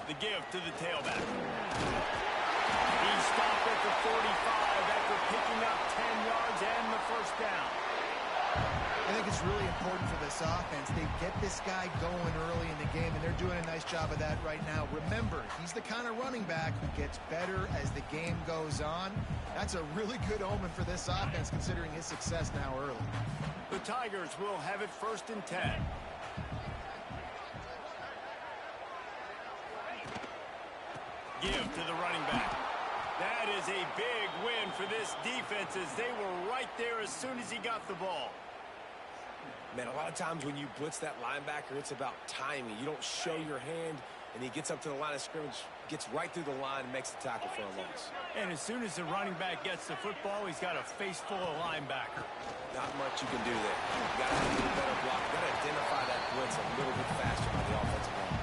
The give to the tailback. He stopped at the 45 after picking up 10 yards and the first down. I think it's really important for this offense. They get this guy going early in the game, and they're doing a nice job of that right now. Remember, he's the kind of running back who gets better as the game goes on. That's a really good omen for this offense, considering his success now early. The Tigers will have it 1st and 10. Give to the running back. That is a big win for this defense as they were right there as soon as he got the ball. Man, a lot of times when you blitz that linebacker, it's about timing. You don't show your hand, and he gets up to the line of scrimmage, gets right through the line, and makes the tackle for a loss. And as soon as the running back gets the football, he's got a face full of linebacker. Not much you can do there. You got to have a little better block. You got to identify that blitz a little bit faster by the offensive line.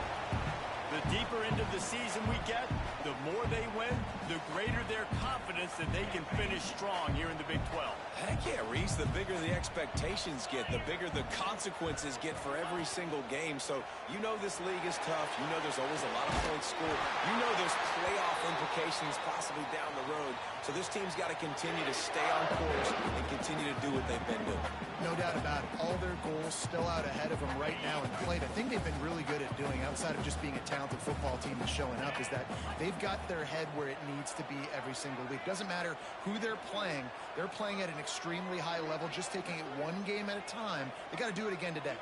The deeper into the season we get, the more they win, the greater their confidence that they can finish strong here in the Big 12. Heck yeah, Reese. The bigger the expectations get, the bigger the consequences get for every single game. So you know this league is tough. You know there's always a lot of points scored. You know there's playoff implications possibly down the road. So this team's got to continue to stay on course and continue to do what they've been doing. No doubt about it. All their goals still out ahead of them right now in play. The thing they've been really good at doing, outside of just being a talented football team and showing up, is that they've got their head where it needs to be every single week. Doesn't matter who they're playing at an extremely high level, just taking it one game at a time. They got to do it again today.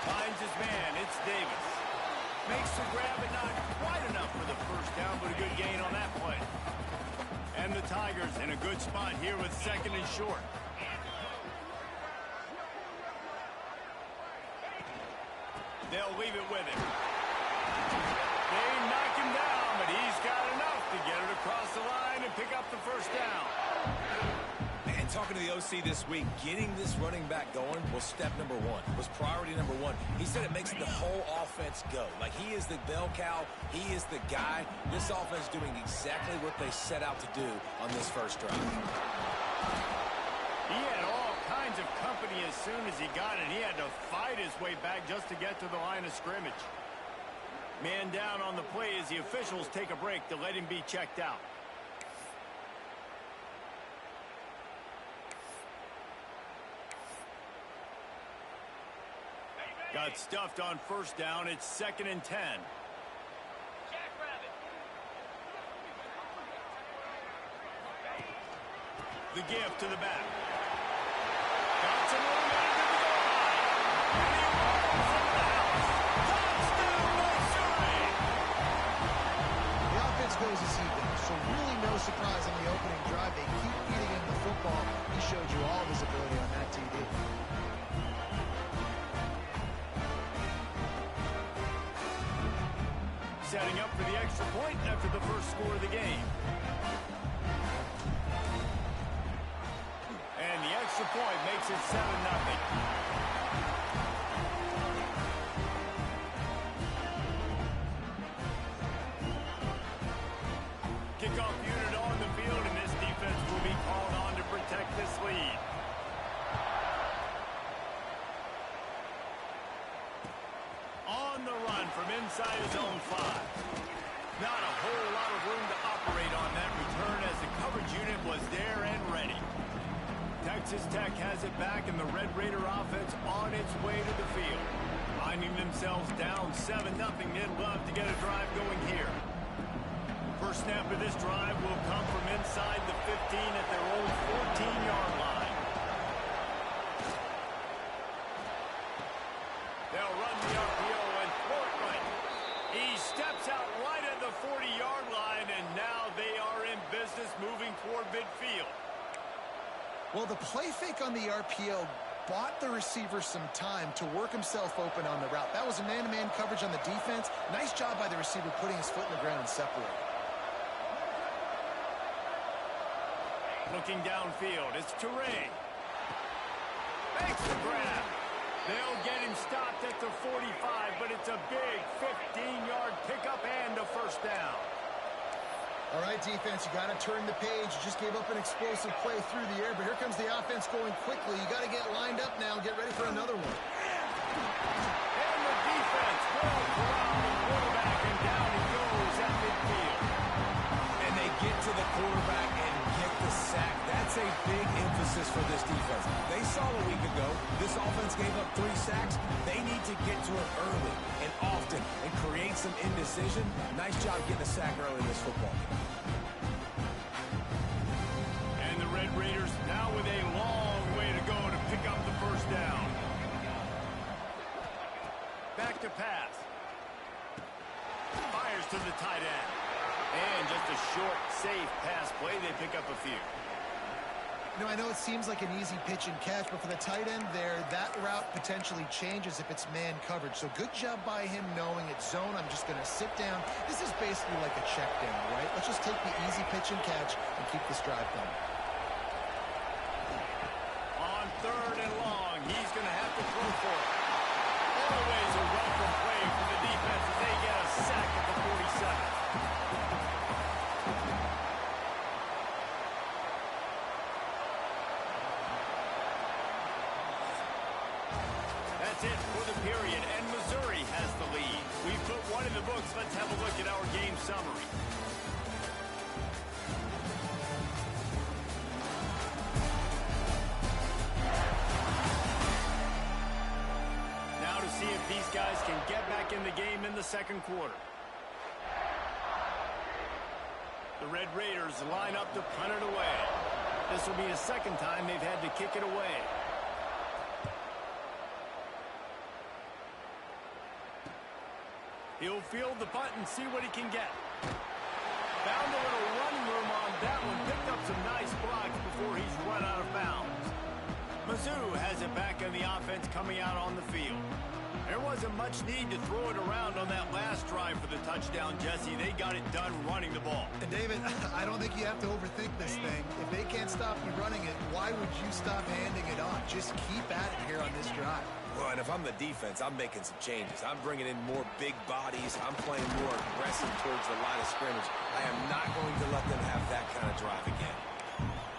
Finds his man, it's Davis. Makes the grab and not quite enough for the first down, but a good gain on that play. And the Tigers in a good spot here with 2nd and short. They'll leave it with him. They knock him down, but he's got enough to get it across the line and pick up the first down. Man, talking to the OC this week, getting this running back going was step number one, was priority number one. He said it makes the whole offense go. Like, he is the bell cow. He is the guy. This offense doing exactly what they set out to do on this first drive. He had all kinds of company as soon as he got it. He had to fight his way back just to get to the line of scrimmage. Man down on the play as the officials take a break to let him be checked out. Got stuffed on first down. It's 2nd and 10. The give to the back. Got some room into the goal line. And he rolls into the house. Touchdown, Missouri! The offense goes as he goes, so really no surprise on the opening drive. They keep getting him the football. He showed you all of his ability on that TV. Setting up for the extra point after the first score of the game. And the extra point makes it 7-0. Kickoff unit on the field, and this defense will be called on to protect this lead. On the run from inside his own 5. Not a whole lot of room to operate on that return as the coverage unit was there and ready. Texas Tech has it back, and the Red Raider offense on its way to the field. Finding themselves down 7-0, they'd love to get a drive going here. First snap of this drive will come from inside the 15 at their own 14-yard line. They'll run the RPO and throw it right. He steps out right at the 40-yard line, and now they are in business moving toward midfield. Well, the play fake on the RPO bought the receiver some time to work himself open on the route. That was a man-to-man coverage on the defense. Nice job by the receiver putting his foot in the ground and separating. Looking downfield, it's Touré. Makes the grab. They'll get him stopped at the 45, but it's a big 15-yard pickup and a first down. All right, defense, you got to turn the page. You just gave up an explosive play through the air, but here comes the offense going quickly. You got to get lined up now and get ready for another one. And the defense will corral the quarterback, and down he goes at midfield. And they get to the quarterback and get the sack. That's a big emphasis for this defense. They saw a week ago this offense gave up 3 sacks. They need to get to it early and often and create some indecision. Nice job getting a sack early in this football game. And the Red Raiders now with a long way to go to pick up the first down. Back to pass. Fires to the tight end. And just a short, safe pass play. They pick up a few. You know, I know it seems like an easy pitch and catch, but for the tight end there, that route potentially changes if it's man coverage. So good job by him knowing it's zone. I'm just going to sit down. This is basically like a check down, right? Let's just take the easy pitch and catch and keep this drive going. On 3rd and long, he's going to have to throw for it. Always a welcome play for the defense as they get a sack at the 47. That's it for the period, and Missouri has the lead. We've put one in the books. Let's have a look at our game summary. Now to see if these guys can get back in the game in the second quarter. The Red Raiders line up to punt it away. This will be the second time they've had to kick it away. He'll field the punt and see what he can get. Found a little running room on that one. Picked up some nice blocks before he's run out of bounds. Mizzou has it back in the offense coming out on the field. There wasn't much need to throw it around on that last drive for the touchdown, Jesse. They got it done running the ball. And David, I don't think you have to overthink this thing. If they can't stop you running it, why would you stop handing it on? Just keep at it here on this drive. Well, and if I'm the defense, I'm making some changes. I'm bringing in more big bodies. I'm playing more aggressive towards the line of scrimmage. I am not going to let them have that kind of drive again.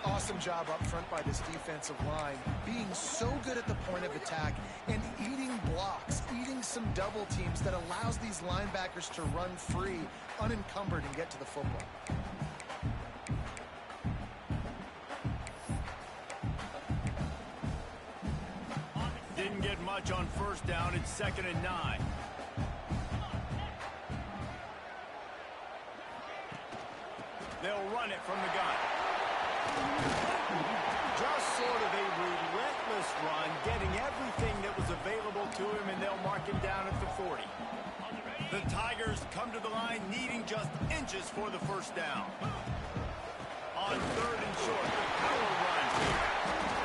Awesome job up front by this defensive line, being so good at the point of attack and eating blocks, eating some double teams that allows these linebackers to run free, unencumbered, and get to the football. Didn't get much on first down. It's 2nd and 9. They'll run it from the gun. Just sort of a relentless run, getting everything that was available to him, and they'll mark him down at the 40. The Tigers come to the line needing just inches for the first down. On 3rd and short, the power run.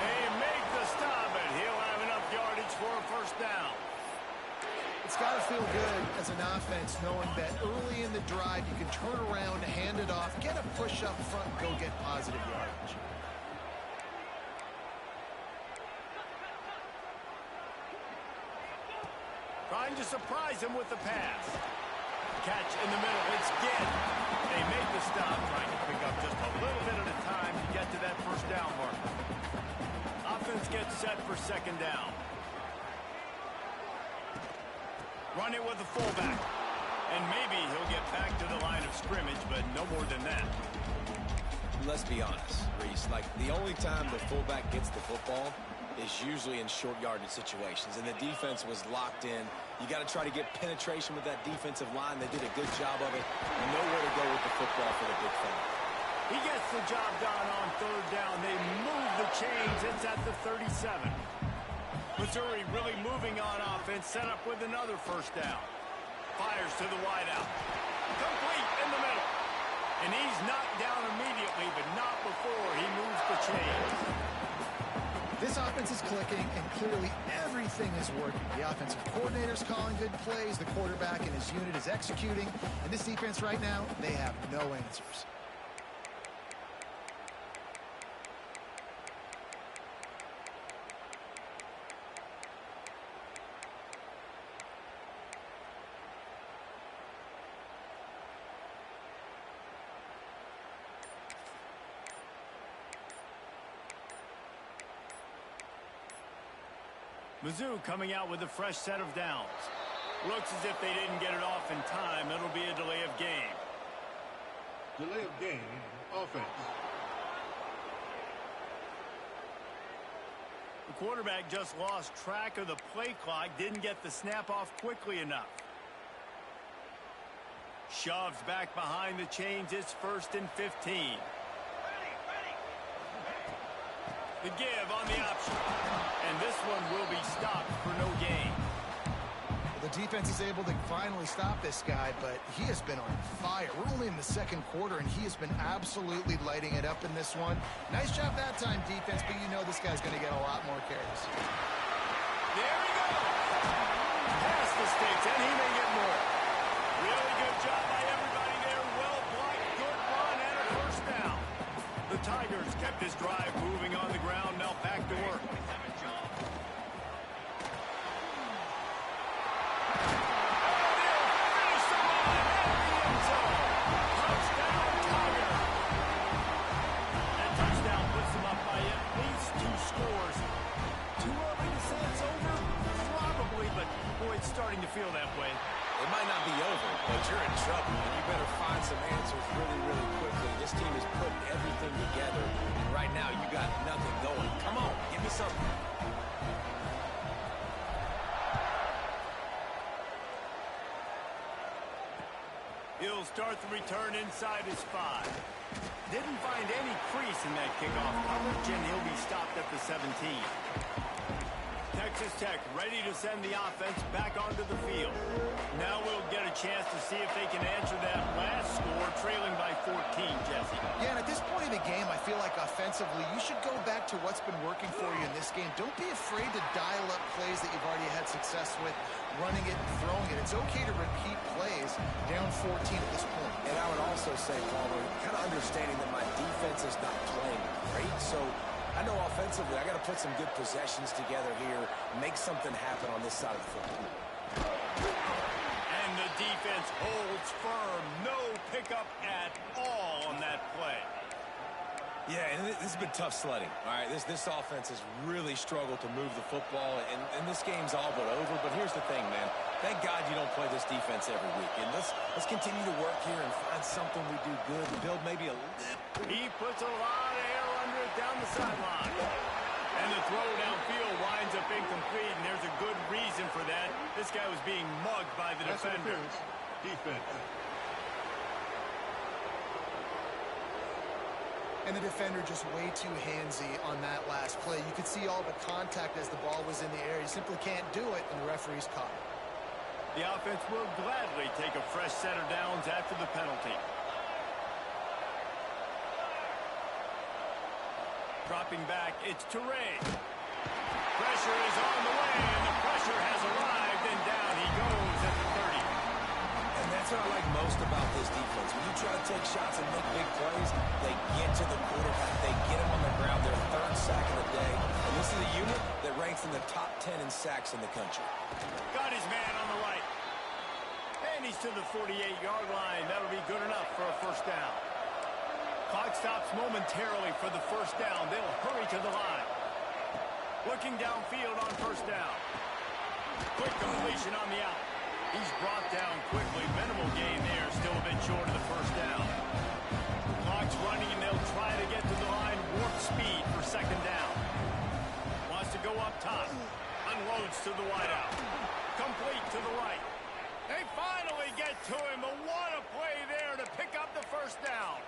They make the stop, and he'll have enough yardage for a first down. It's got to feel good as an offense knowing that early in the drive you can turn around, hand it off, get a push up front, and go get positive yardage. Trying to surprise him with the pass. Catch in the middle. It's Ginn. They make the stop, trying to pick up just a little bit at a time to get to that first down marker. Offense gets set for 2nd down. Run it with the fullback. And maybe he'll get back to the line of scrimmage, but no more than that. Let's be honest, Reese. Like, the only time the fullback gets the football is usually in short yardage situations, and the defense was locked in. You got to try to get penetration with that defensive line. They did a good job of it. You know where to go with the football for the big fella. He gets the job done on 3rd down. They move the chains. It's at the 37. Missouri really moving on offense, set up with another first down. Fires to the wideout. Complete in the middle. And he's knocked down immediately, but not before he moves the chains. This offense is clicking, and clearly everything is working. The offensive coordinator's calling good plays, the quarterback and his unit is executing, and this defense right now, they have no answers. Mizzou coming out with a fresh set of downs. Looks as if they didn't get it off in time. It'll be a delay of game. Delay of game, offense. The quarterback just lost track of the play clock. Didn't get the snap off quickly enough. Shoves back behind the chains. It's 1st and 15. The give on the option. And this one will be stopped for no gain. The defense is able to finally stop this guy, but he has been on fire. We're only in the second quarter, and he has been absolutely lighting it up in this one. Nice job that time, defense, but you know this guy's going to get a lot more carries. There he goes. Past the sticks, and he may get more. Really good job by everybody there. Well blocked, good run, and a first down. The Tigers kept this drive moving on the ground. Now back to work. Starting to feel that way. It might not be over, but you're in trouble, and you better find some answers really, really quickly. This team is putting everything together, and right now you got nothing going. Come on, give me something. He'll start the return inside his 5. Didn't find any crease in that kickoff coverage, and he'll be stopped at the 17. Texas Tech ready to send the offense back onto the field. Now we'll get a chance to see if they can answer that last score, trailing by 14, Jesse. Yeah, and at this point in the game, I feel like offensively, you should go back to what's been working for you in this game. Don't be afraid to dial up plays that you've already had success with, running it and throwing it. It's okay to repeat plays down 14 at this point. And I would also say, Palmer, kind of understanding that my defense is not playing great, so I know offensively I got to put some good possessions together here, make something happen on this side of the football. And the defense holds firm. No pickup at all on that play. Yeah, and this has been tough sledding. All right, this offense has really struggled to move the football, and this game's all but over. But here's the thing, man. Thank God you don't play this defense every week. And let's continue to work here and find something we do good and build maybe a little. He puts a lot of air under it down the sideline. And the throw downfield winds up incomplete, and there's a good reason for that. This guy was being mugged by the defender. Defense. And the defender just way too handsy on that last play. You could see all the contact as the ball was in the air. You simply can't do it, and the referee's caught it. The offense will gladly take a fresh set of downs after the penalty. Dropping back, it's Teray. Pressure is on the way, and the pressure has arrived, and down he goes at the 30. And that's what I like most about this defense. When you try to take shots and make big plays, they get to the quarterback. They get him on the ground. Their 3rd sack of the day. And this is a unit that ranks in the top 10 in sacks in the country. Got his man on the right. And he's to the 48-yard line. That'll be good enough for a first down. Clock stops momentarily for the first down. They'll hurry to the line. Looking downfield on first down. Quick completion on the out. He's brought down quickly. Minimal gain there. Still a bit short of the first down. Clock's running, and they'll try to get to the line. Warp speed for second down. Wants to go up top. Unloads to the wideout. Complete to the right. They finally get to him. But what a play there to pick up the first down.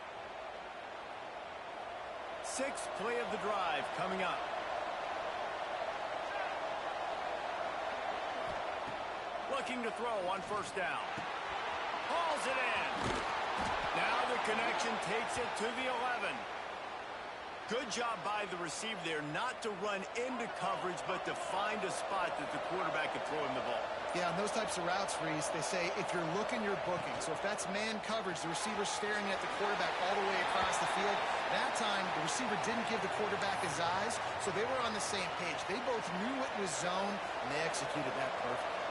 6th play of the drive coming up. Looking to throw on first down. Hauls it in. Now the connection takes it to the 11. Good job by the receiver there not to run into coverage, but to find a spot that the quarterback could throw him the ball. Yeah, on those types of routes, Reese, they say if you're looking, you're booking. So if that's man coverage, the receiver's staring at the quarterback all the way across the field. That time, the receiver didn't give the quarterback his eyes, so they were on the same page. They both knew it was zone, and they executed that perfectly.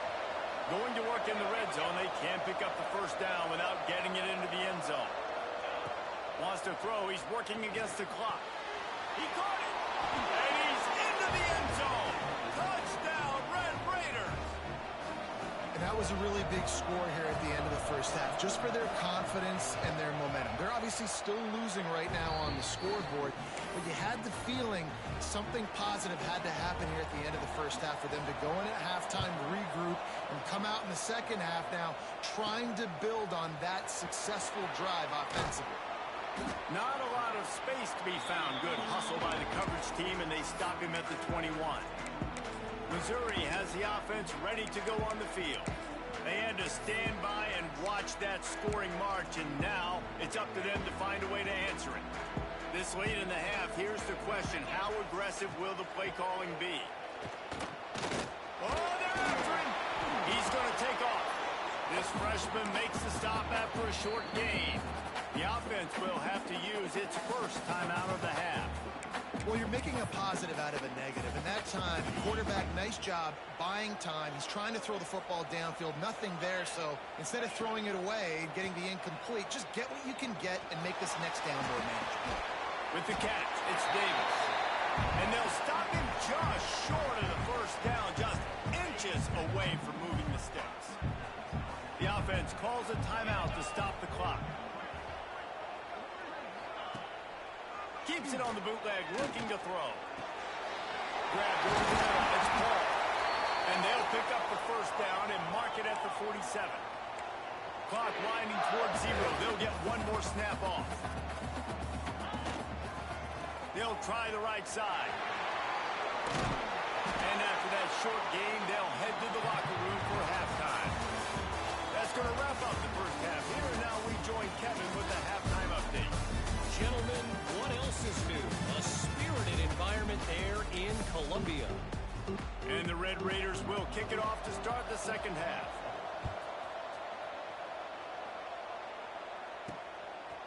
Going to work in the red zone, they can't pick up the first down without getting it into the end zone. Wants to throw, he's working against the clock. He caught it, and he's into the end zone. Touchdown, that was a really big score here at the end of the first half, just for their confidence and their momentum. They're obviously still losing right now on the scoreboard, but you had the feeling something positive had to happen here at the end of the first half for them to go in at halftime, regroup, and come out in the second half now trying to build on that successful drive offensively. Not a lot of space to be found. Good hustle by the coverage team, and they stop him at the 21. Missouri has the offense ready to go on the field. They had to stand by and watch that scoring march, and now it's up to them to find a way to answer it. This late in the half, here's the question: how aggressive will the play calling be? Oh, they're after him! He's going to take off. This freshman makes the stop after a short gain. The offense will have to use its first timeout of the half. Well, you're making a positive out of a negative. And that time, quarterback, nice job buying time. He's trying to throw the football downfield. Nothing there, so instead of throwing it away and getting the incomplete, just get what you can get and make this next down more manageable. With the catch, it's Davis. And they'll stop him just short of the first down, just inches away from moving the sticks. The offense calls a timeout to stop the clock. Keeps it on the bootleg, looking to throw. Grab over the middle, it's Paul. And they'll pick up the first down and mark it at the 47. Clock winding towards 0. They'll get one more snap off. They'll try the right side. And after that short game, they'll head to the locker room for halftime. That's going to wrap up the first half. Here and now we join Kevin with the halftime update. Gentlemen, what else is new? A spirited environment there in Columbia. And the Red Raiders will kick it off to start the second half.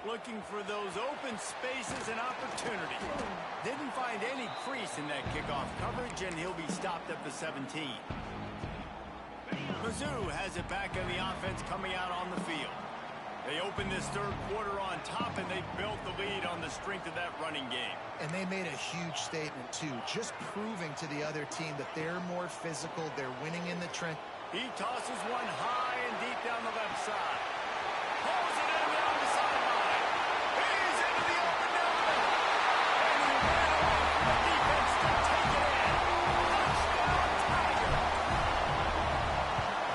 Looking for those open spaces and opportunity. Didn't find any crease in that kickoff coverage, and he'll be stopped at the 17. Mizzou has it back in the offense coming out on the field. They opened this third quarter on top, and they built the lead on the strength of that running game. And they made a huge statement, too, just proving to the other team that they're more physical, they're winning in the trench. He tosses one high and deep down the left side. Pulls it in down the sideline. He's into the open down the middle. And he ran off the defense to take it in. Touchdown, Tiger.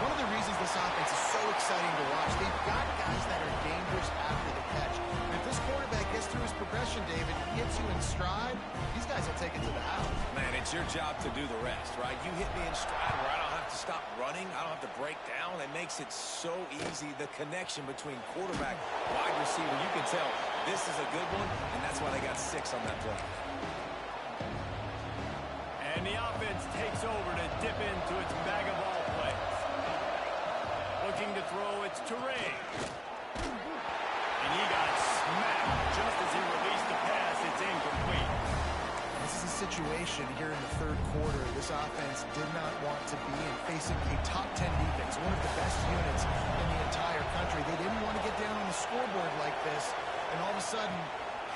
One of the reasons this offense is so exciting to watch, they've got guys that are dangerous after the catch. And if this quarterback gets through his progression, David, hits you in stride, these guys will take it to the house. Man, it's your job to do the rest, right? You hit me in stride where I don't have to stop running. I don't have to break down. It makes it so easy. The connection between quarterback, wide receiver, you can tell this is a good one, and that's why they got 6 on that play. And the offense takes over to dip into its bag of ball plays. Looking to throw, it's Touré. And he got smacked just as he released the pass. It's incomplete. This is a situation here in the third quarter this offense did not want to be in, facing a top 10 defense, one of the best units in the entire country. They didn't want to get down on the scoreboard like this, and all of a sudden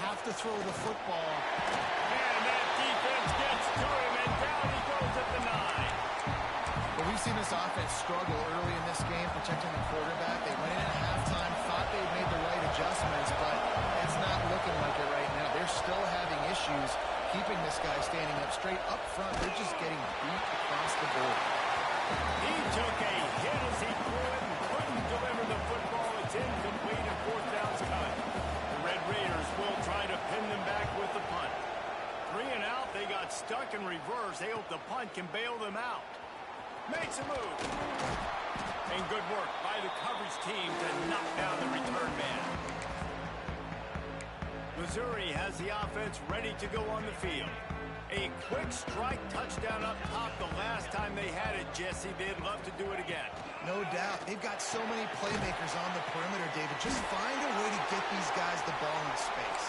have to throw the football. And that defense gets to him, and down he goes at the 9. But we've seen this offense struggle early in this game, protecting the quarterback. They went in at halftime, thought they'd made the right adjustments, but it's not looking like it right now. They're still having issues keeping this guy standing up straight up front. They're just getting beat across the board. He took a hit as he threw it and couldn't deliver the football. It's incomplete and fourth down's cut. The Red Raiders will try to pin them back with the punt. 3 and out, they got stuck in reverse. They hope the punt can bail them out. Makes a move. And good work by the coverage team to knock down the return man. Missouri has the offense ready to go on the field. A quick strike touchdown up top the last time they had it, Jesse. They'd love to do it again. No doubt. They've got so many playmakers on the perimeter, David. Just find a way to get these guys the ball in space.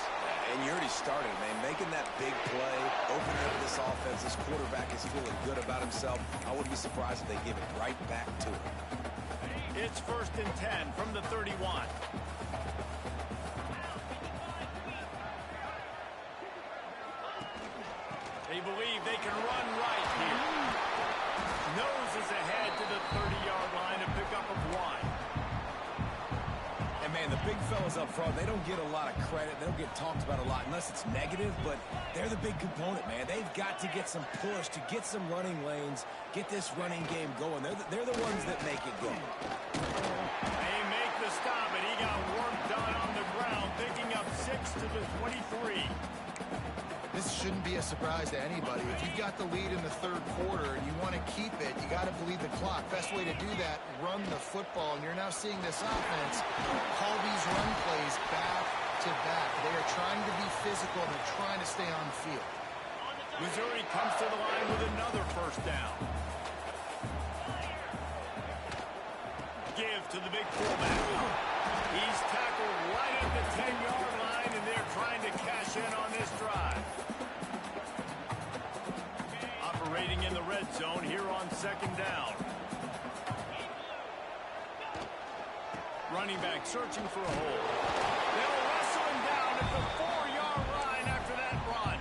And you already started, man. Making that big play, opening up this offense. This quarterback is feeling good about himself. I wouldn't be surprised if they give it right back to him. It's 1st and 10 from the 31. They believe they can run right here. Noses ahead to the 30-yard line to pick up a 1. And, man, the big fellas up front, they don't get a lot of credit. They don't get talked about a lot unless it's negative, but they're the big component, man. They've got to get some push, to get some running lanes, get this running game going. They're the ones that make it go. They make the stop, and he got work done on the ground, picking up 6 to the 23. This shouldn't be a surprise to anybody. If you've got the lead in the third quarter and you want to keep it, you got to bleed the clock. Best way to do that, run the football. And you're now seeing this offense call these run plays back to back. They are trying to be physical. They're trying to stay on the field. Missouri comes to the line with another first down. Give to the big fullback. He's tackled right at the 10-yard line, and they're trying to cash in on this drive. Operating in the red zone here on second down. Running back searching for a hole. They'll wrestle him down at the 4-yard line after that run.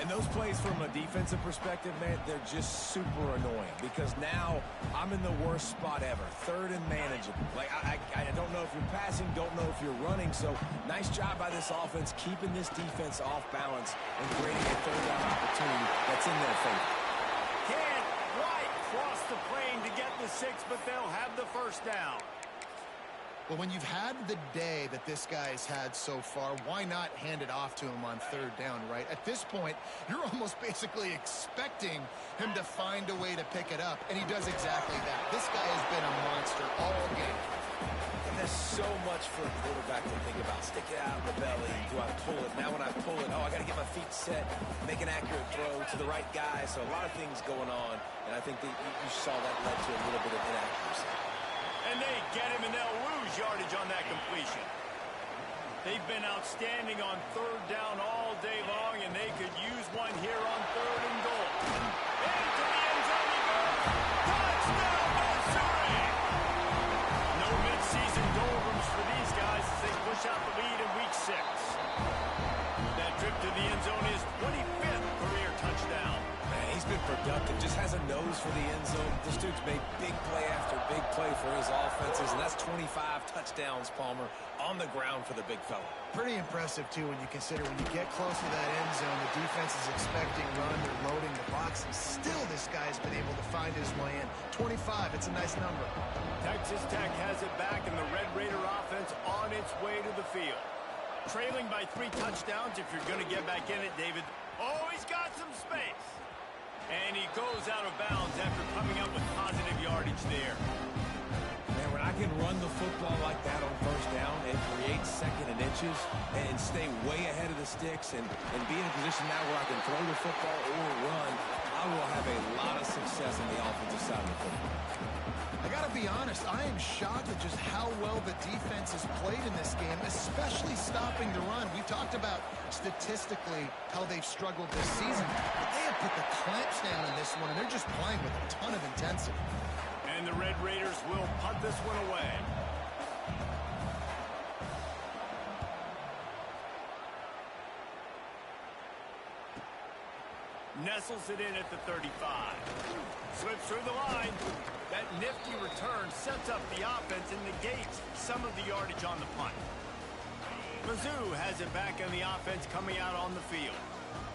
And those plays from a defensive perspective, man, they're just super annoying because now I'm in the worst spot ever. Third and manageable. Like, I don't know if you're passing, don't know if you're running. So nice job by this offense keeping this defense off balance and creating a third down opportunity that's in their favor. Can't quite cross the plane to get the 6, but they'll have the first down. Well, when you've had the day that this guy's had so far, why not hand it off to him on third down, right? At this point, you're almost basically expecting him to find a way to pick it up, and he does exactly that. This guy has been a monster all game. And there's so much for a quarterback to think about. Stick it out in the belly. Do I pull it? Now when I pull it, I got to get my feet set, make an accurate throw to the right guy. So a lot of things going on, and I think that you saw that led to a little bit of inaccuracy. And they get him, and they'll lose yardage on that completion. They've been outstanding on third down all day long, and they could use one here on 3rd and goal. Into the end zone he goes. Touchdown, Missouri! No midseason doldrums for these guys as they push out the lead in week 6. That trip to the end zone is 25th career touchdown. Man, he's been productive, just has a nose for the end zone. This dude's made big play after big play for his offenses, and that's 25 touchdowns, Palmer, on the ground for the big fella. Pretty impressive, too, when you consider when you get close to that end zone, the defense is expecting run, they're loading the box, and still this guy's been able to find his way in. 25, it's a nice number. Texas Tech has it back, and the Red Raider offense on its way to the field. Trailing by 3 touchdowns if you're going to get back in it, David. Oh, he's got some space. And he goes out of bounds after coming up with positive yardage there. Man, when I can run the football like that on first down and create second and inches and stay way ahead of the sticks and be in a position now where I can throw the football or run, I will have a lot of success on the offensive side of the football. I got to be honest, I am shocked at just how well the defense has played in this game, especially stopping the run. We talked about statistically how they've struggled this season, but they have put the clamps down in this one, and they're just playing with a ton of intensity. And the Red Raiders will punt this one away. Nestles it in at the 35. Slips through the line. That nifty return sets up the offense and negates some of the yardage on the punt. Mizzou has it back on the offense coming out on the field.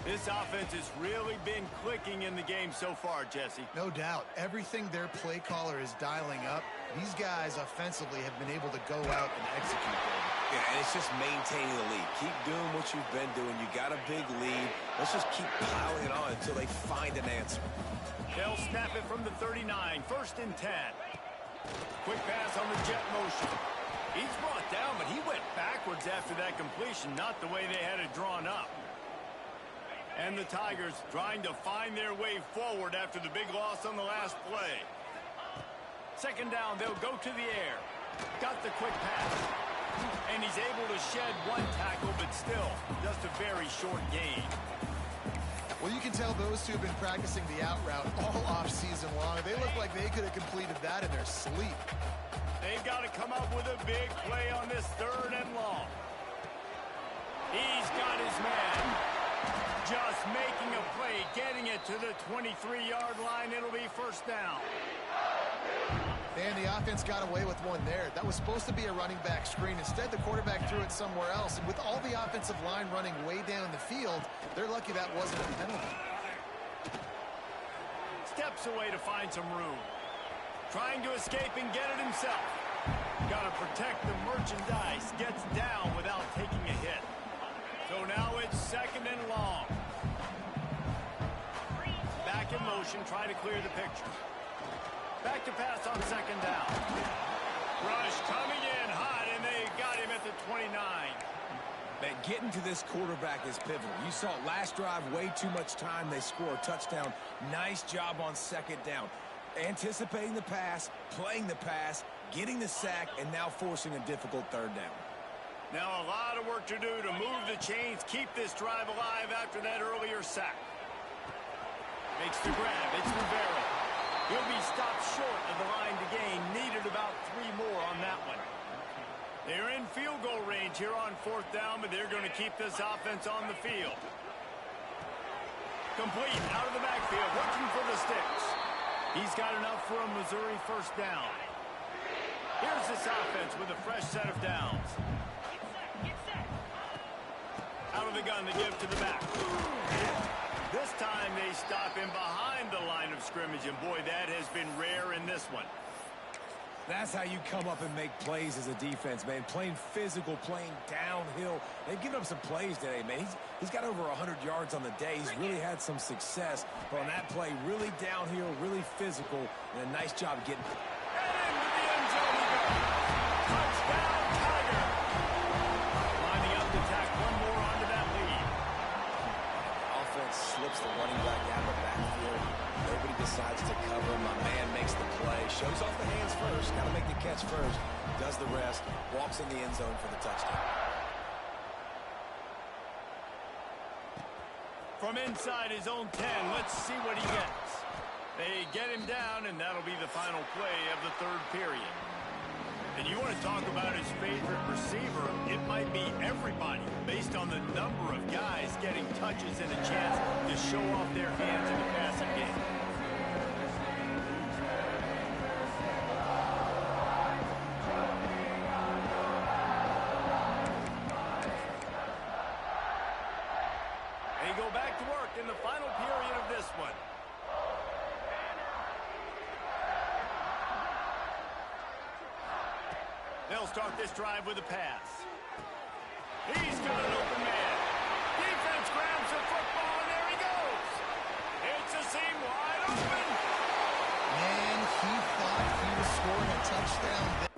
This offense has really been clicking in the game so far, Jesse. No doubt. Everything their play caller is dialing up, these guys offensively have been able to go out and execute. Yeah, and it's just maintaining the lead. Keep doing what you've been doing. You got a big lead. Let's just keep piling it on until they find an answer. They'll snap it from the 39, 1st and 10. Quick pass on the jet motion. He's brought down, but he went backwards after that completion, not the way they had it drawn up. And the Tigers trying to find their way forward after the big loss on the last play. 2nd down, they'll go to the air. Got the quick pass. And he's able to shed 1 tackle, but still just a very short gain. Well, you can tell those two have been practicing the out route all off-season long. They look like they could have completed that in their sleep. They've got to come up with a big play on this 3rd and long. He's got his man. Just making a play, getting it to the 23-yard line. It'll be first down. And the offense got away with one there. That was supposed to be a running back screen. Instead, the quarterback threw it somewhere else. And with all the offensive line running way down the field, they're lucky that wasn't a penalty. Steps away to find some room. Trying to escape and get it himself. Got to protect the merchandise. Gets down without taking a hit. So now it's second and long. Back in motion, try to clear the picture. Back to pass on second down. Rush coming in hot, and they got him at the 29. Man, getting to this quarterback is pivotal. You saw it last drive, way too much time. They score a touchdown. Nice job on second down. Anticipating the pass, playing the pass, getting the sack, and now forcing a difficult third down. Now a lot of work to do to move the chains, keep this drive alive after that earlier sack. Makes the grab. It's Rivera. He'll be stopped short of the line to gain. Needed about 3 more on that one. They're in field goal range here on fourth down, but they're going to keep this offense on the field. Complete out of the backfield, looking for the sticks. He's got enough for a Missouri first down. Here's this offense with a fresh set of downs. Out of the gun to give to the back. This time they stop him behind the line of scrimmage, and boy, that has been rare in this one. That's how you come up and make plays as a defense, man. Playing physical, playing downhill. They've given up some plays today, man. He's got over 100 yards on the day. He's really had some success. But on that play, really downhill, really physical, and a nice job getting... And into the end zone he goes. Touchdown, Tiger. Lining up to tack one more onto that lead. Offense slips the running back out of the backfield. Nobody decides to cover him. My man makes the play. Shows off the hands first. Got to make the catch first. Does the rest. Walks in the end zone for the touchdown. From inside his own 10, let's see what he gets. They get him down, and that'll be the final play of the third period. And you want to talk about his favorite receiver, it might be everybody, based on the number of guys getting touches and a chance to show off their hands in the passing game. They go back to work in the final period of this one. They'll start this drive with a pass. He's got an open man. Defense grabs the football, and there he goes. It's a seam wide open. Man, he thought he was scoring a touchdown there.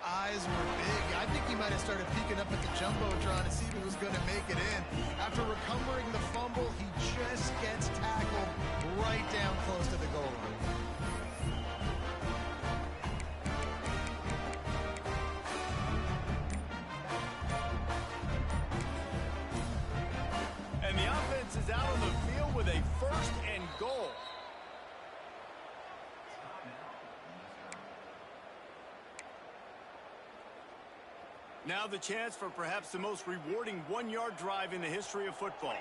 Eyes were big. I think he might have started peeking up at the jumbotron to see if he was going to make it in. After recovering the fumble, he just gets tackled right down close to the goal line. And the offense is out on the field with a first and goal. Now the chance for perhaps the most rewarding one-yard drive in the history of football.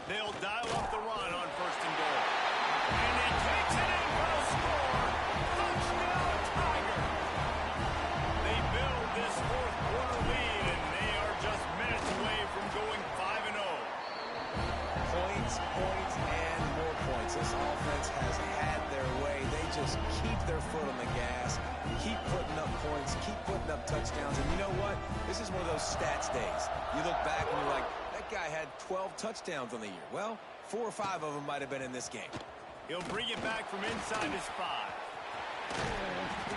They'll dial up the run on first and goal. And he takes it in for a score. Touchdown, Tiger. They build this fourth quarter lead, and they are just minutes away from going 5-0. Points, points, and more points. This offense has had their way. They just keep their foot on the gas, keep putting up points, keep putting up touchdowns. And you know what? This is one of those stats days. You look back and you're like, that guy had 12 touchdowns on the year. Well, 4 or 5 of them might have been in this game. He'll bring it back from inside his 5.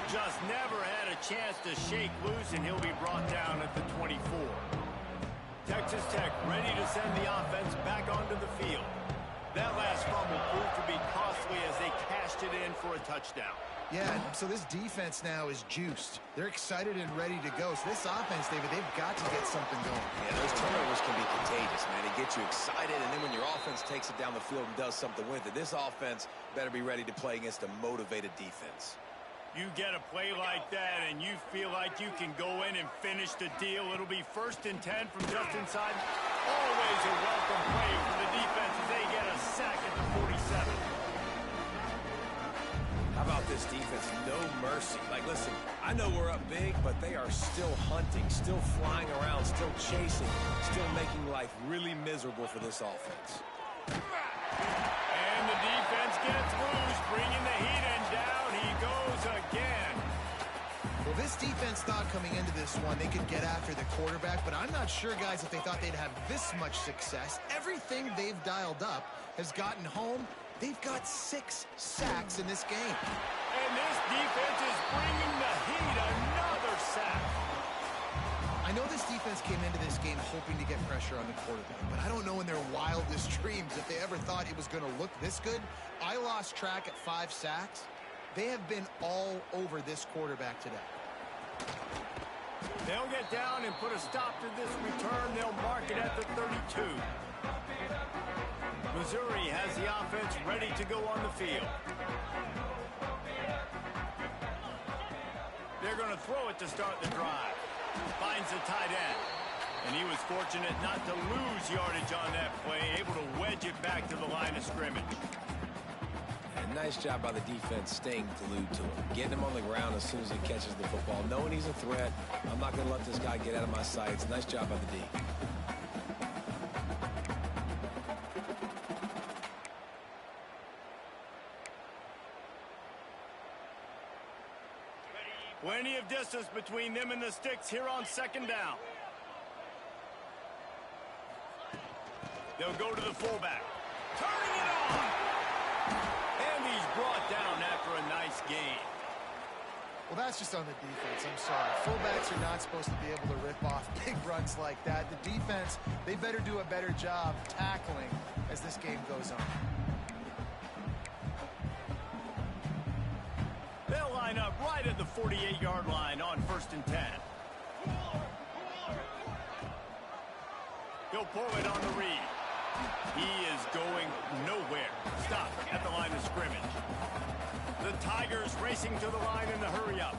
Just never had a chance to shake loose, and he'll be brought down at the 24. Texas Tech ready to send the offense back onto the field. That last fumble proved to be costly as they cashed it in for a touchdown. Yeah, so this defense now is juiced. They're excited and ready to go. So this offense, David, they've got to get something going. Yeah, those turnovers can be contagious, man. It gets you excited, and then when your offense takes it down the field and does something with it, this offense better be ready to play against a motivated defense. You get a play like that, and you feel like you can go in and finish the deal. It'll be 1st and 10 from just inside. Always a welcome play for the defense as they get a sack at the 47. How about this defense? No mercy. Like, listen, I know we're up big, but they are still hunting, still flying around, still chasing, still making life really miserable for this offense. And the defense gets loose, bringing the heat, and down he goes again. Well, this defense thought coming into this one they could get after the quarterback, but I'm not sure, guys, if they thought they'd have this much success. Everything they've dialed up has gotten home. They've got 6 sacks in this game. And this defense is bringing the heat. Another sack. I know this defense came into this game hoping to get pressure on the quarterback, but I don't know in their wildest dreams if they ever thought it was going to look this good. I lost track at 5 sacks. They have been all over this quarterback today. They'll get down and put a stop to this return. They'll mark it at the 32. Missouri has the offense ready to go on the field. They're going to throw it to start the drive. Finds the tight end. And he was fortunate not to lose yardage on that play, able to wedge it back to the line of scrimmage. And nice job by the defense staying glued to him, getting him on the ground as soon as he catches the football, knowing he's a threat. I'm not going to let this guy get out of my sights. Nice job by the D. Plenty of distance between them and the sticks here on 2nd down. They'll go to the fullback. Turning it on! And he's brought down after a nice gain. Well, that's just on the defense. I'm sorry. Fullbacks are not supposed to be able to rip off big runs like that. The defense, they better do a better job tackling as this game goes on. They'll line up right at the 48-yard line on 1st and 10. He'll pull it on the read. He is going nowhere. Stop at the line of scrimmage. The Tigers racing to the line in the hurry-up.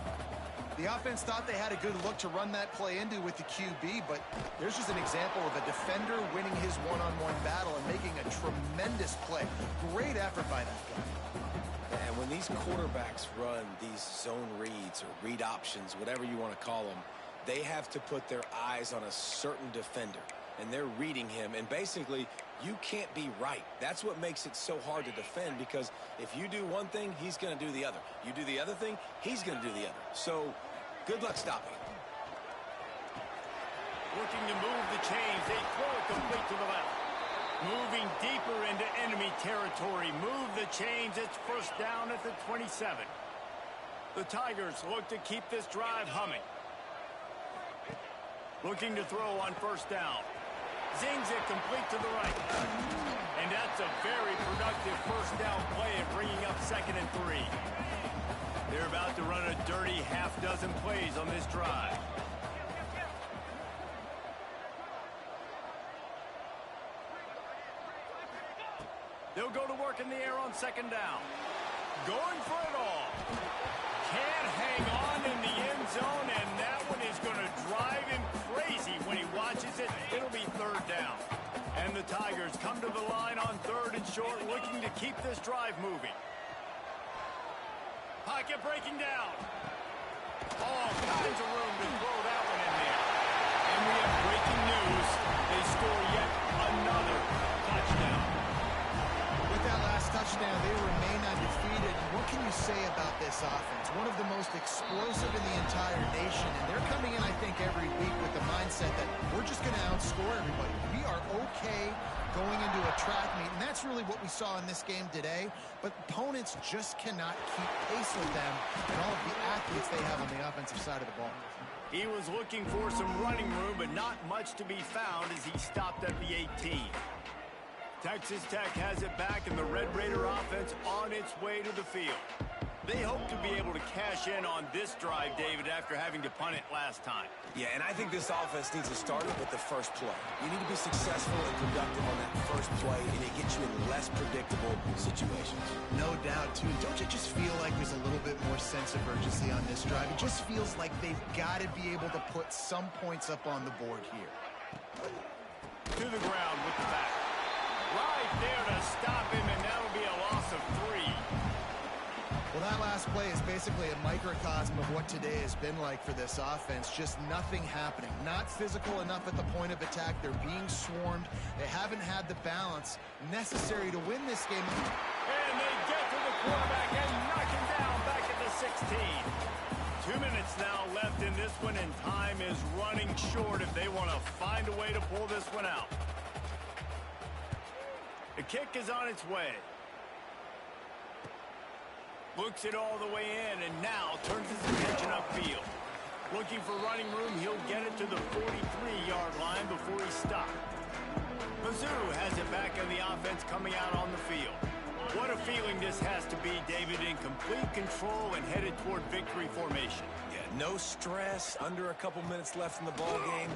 The offense thought they had a good look to run that play into with the QB, but there's just an example of a defender winning his one-on-one battle and making a tremendous play. Great effort by that guy. And when these quarterbacks run these zone reads or read options, whatever you want to call them, they have to put their eyes on a certain defender. And they're reading him. And basically, you can't be right. That's what makes it so hard to defend, because if you do one thing, he's going to do the other. You do the other thing, he's going to do the other. So, good luck stopping. Looking to move the chains. They throw it complete to the left. Moving deeper into enemy territory. Move the chains. It's 1st down at the 27. The Tigers look to keep this drive humming. Looking to throw on 1st down. Zings it complete to the right. And that's a very productive 1st down play and bringing up 2nd and 3. They're about to run a dirty half-dozen plays on this drive. They'll go to work in the air on 2nd down. Going for it all. Can't hang on in the end zone, and that one is going to drive him crazy when he watches it. It'll be 3rd down. And the Tigers come to the line on 3rd and short, looking to keep this drive moving. Pocket breaking down. All kinds of room to throw that one in there. And we have breaking news. They score yet another touchdown. With that last touchdown, they remain undefeated. What can you say about this offense? One of the most explosive in the entire nation, and they're coming in, I think, every week with the mindset that we're just going to outscore everybody. We are okay going into a track meet, and that's really what we saw in this game today. But opponents just cannot keep pace with them and all of the athletes they have on the offensive side of the ball. He was looking for some running room, but not much to be found as he stopped at the 18. Texas Tech has it back, and the Red Raider offense on its way to the field. They hope to be able to cash in on this drive, David, after having to punt it last time. Yeah, and I think this offense needs to start it with the first play. You need to be successful and productive on that first play, and it gets you in less predictable situations. No doubt, too. Don't you just feel like there's a little bit more sense of urgency on this drive? It just feels like they've got to be able to put some points up on the board here. To the ground with the back. Right there to stop him, and that'll be a loss of 3. Well, that last play is basically a microcosm of what today has been like for this offense. Just nothing happening. Not physical enough at the point of attack. They're being swarmed. They haven't had the balance necessary to win this game. And they get to the quarterback and knock him down back at the 16. 2 minutes now left in this one, and time is running short if they want to find a way to pull this one out. The kick is on its way. Looks it all the way in, and now turns his attention upfield. Looking for running room, he'll get it to the 43-yard line before he stopped. Mizzou has it back in the offense coming out on the field. What a feeling this has to be, David, in complete control and headed toward victory formation. Yeah, no stress, under a couple minutes left in the ball game.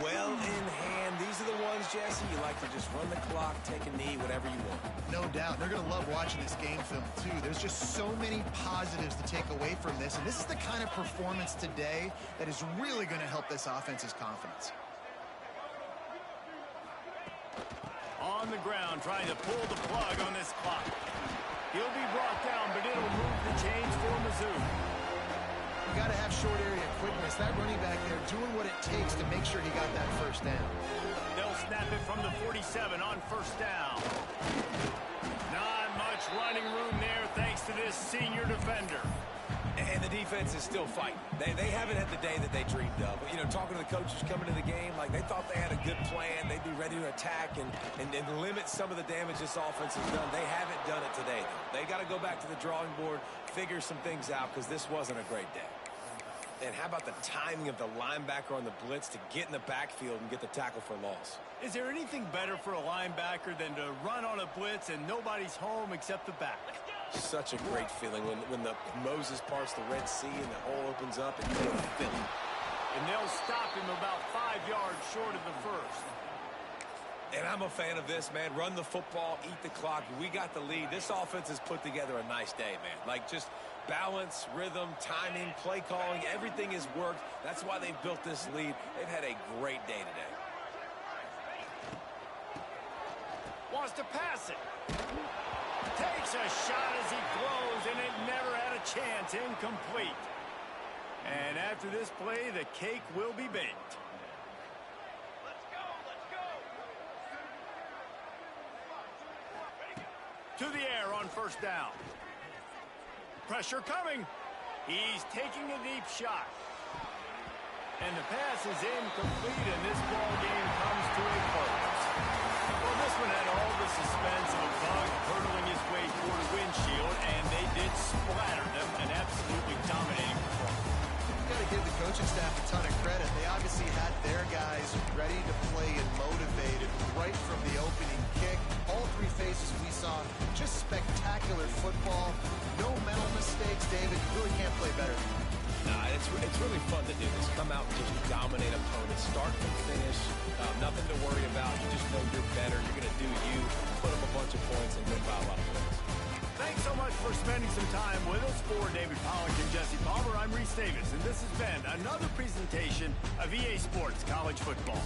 Well in hand. These are the ones, Jesse, you like to just run the clock, take a knee, whatever you want. No doubt. They're going to love watching this game film, too. There's just so many positives to take away from this, and this is the kind of performance today that is really going to help this offense's confidence. On the ground, trying to pull the plug on this clock. He'll be brought down, but it'll move the chains for Mizzou. You got to have short area quickness. That running back there doing what it takes to make sure he got that first down. They'll snap it from the 47 on first down. Not much running room there thanks to this senior defender. And the defense is still fighting. They haven't had the day that they dreamed of. You know, talking to the coaches coming to the game, like they thought they had a good plan. They'd be ready to attack and limit some of the damage this offense has done. They haven't done it today, though. They got to go back to the drawing board, figure some things out, because this wasn't a great day. And how about the timing of the linebacker on the blitz to get in the backfield and get the tackle for loss? Is there anything better for a linebacker than to run on a blitz and nobody's home except the back? Such a great feeling when the Moses parts the Red Sea and the hole opens up and you fill it. And they'll stop him about 5 yards short of the first. And I'm a fan of this, man. Run the football, eat the clock. We got the lead. This offense has put together a nice day, man. Like just balance, rhythm, timing, play calling, everything has worked. That's why they've built this lead. They've had a great day today. Wants to pass it. Takes a shot as he throws, and it never had a chance. Incomplete. And after this play, the cake will be baked. To the air on first down. Pressure coming. He's taking a deep shot. And the pass is incomplete, and this ball game comes to a close. Well, this one had all the suspense of a bug hurtling his way toward a windshield, and they did splatter them, an absolutely dominating performance. You've got to give the coaching staff a ton of credit. They obviously had their guys ready to play and motivated right from the opening kick. All three phases we saw, just spectacular football. No mental mistakes, David. You really can't play better. Nah, it's really fun to do this. Come out and just dominate opponents, start and finish. Nothing to worry about. You just know you're better. You're going to do you, put up a bunch of points, and win by a lot of points. Thanks so much for spending some time with us. For David Pollack and Jesse Palmer, I'm Reese Davis, and this has been another presentation of EA Sports College Football.